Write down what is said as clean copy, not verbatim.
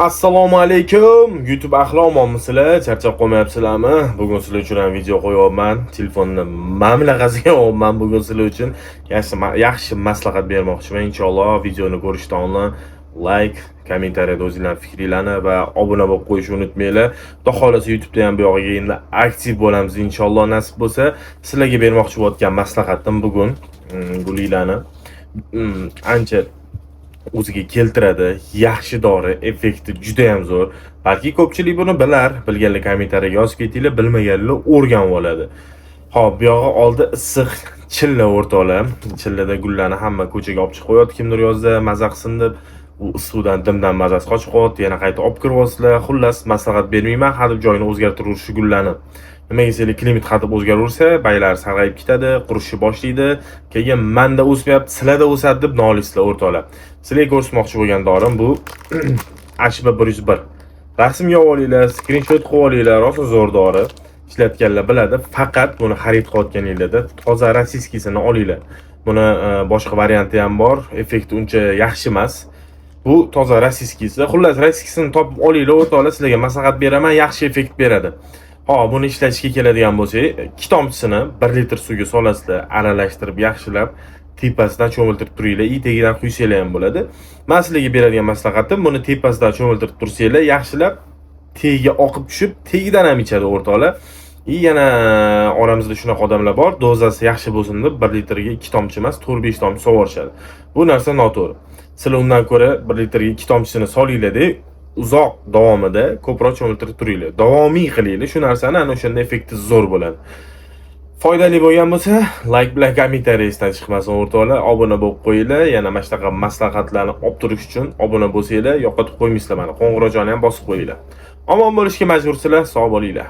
Assalomu alaykum. YouTube ahli omonmisizlar? Charchab qolmayapsizlarmi? Bugun sizlar uchun ham video qo'yapman. Telefonni mamlaqasiga olman bugun sizlar uchun yaxshi maslahat bermoqchiman. Inshaalloh videoni ko'rishdan oldin like, kommentariyada o'zingizlarning fikringizni va obuna bo'lib qo'yishni unutmanglar. Xudo xolasa YouTube'da ham bu yog'iga endi aktiv bo'lamiz inshaalloh nasib bo'lsa. Sizlarga bermoqchi bo'lgan maslahatim bugun gulinglarni ancha o'ziga keltiradi. Yaxshi dori effekti juda ham zo'r. Balki ko'pchilik buni bilar, bilganlar kommentariyaga yozib ketinglar, bilmaganlar o'rganib oladi. Xo'p, bu yog'i oldi issiq chilla o'rtoqlar. Chillada gullarni hamma ko'chaga olib chiqib qo'yadi, kimdir yozda maza qilsin deb. U issiqdan dimdan mazasi qochib qoldi, yana qayta olib kiryapsizlar. Xullas, maslahat bermayman, hadeb joyini o'zgartirish gullarni. Nima desanglar, klimat qatib o'zgaraversa, baylar sarg'ayib ketadi, qurishni boshlaydi. Keyin manda o'smayapti, sizlarda o'sadi deb nolingizlar o'rtoqlar. Sizlarga ko'rsatmoqchi bo'lgan dorim bu Ashba 101. Rasmga olinglar, screenshot qilib olinglar, rosa zo'r dori. Ishlatganlar biladi. Faqat buni xarid qilayotganinglarda toza rossiyskisini olinglar. Buni boshqa varianti ham bor, effekti uncha yaxshi emas. Bu toza rossiyskisi. Xullas, rossiyskisini topib olinglar o'rtoqlar, sizlarga maslahat beraman, yaxshi effekt beradi. Buni ishlatishga keladigan bo'lsak, 2 tomchisini 1 litr suvga solasizlar, aralashtirib yaxshilab tepasidan cho'miltirib turinglar, tagidan quysanglar ham bo'ladi. Men sizlarga beradigan maslahatim, buni tepasidan cho'miltirib tursanglar, yaxshilab tagiga oqib tushib, tagidan ham ichadi o'rtoqlar. Yana oramizda shunaqa odamlar bor, dozasi yaxshi bo'lsin deb 1 litrga 2 tomchi emas, 4-5 tomchi sovurishadi. Bu narsa noto'g'ri. Sizlar undan ko'ra 1 litrga 2 tomchisini solinglar-da, uzoq davomida ko'proq cho'miltirib turinglar. Davomiy qilinglar, shu narsani ana o'shanda effekti zo'r bo'ladi. Foydali bo'lgan bo'lsa, like bilan kommentariyangizdan chiqmasin o'rtoqlar, obuna bo'lib qo'yinglar. Yana mana shunaqa maslahatlarni olib turish uchun obuna bo'lsanglar, yo'qotib qo'ymaysizlar mana. Qo'ng'iroqchani ham bosib qo'yinglar. Omon bo'lishga majbursizlar, sog' bo'linglar.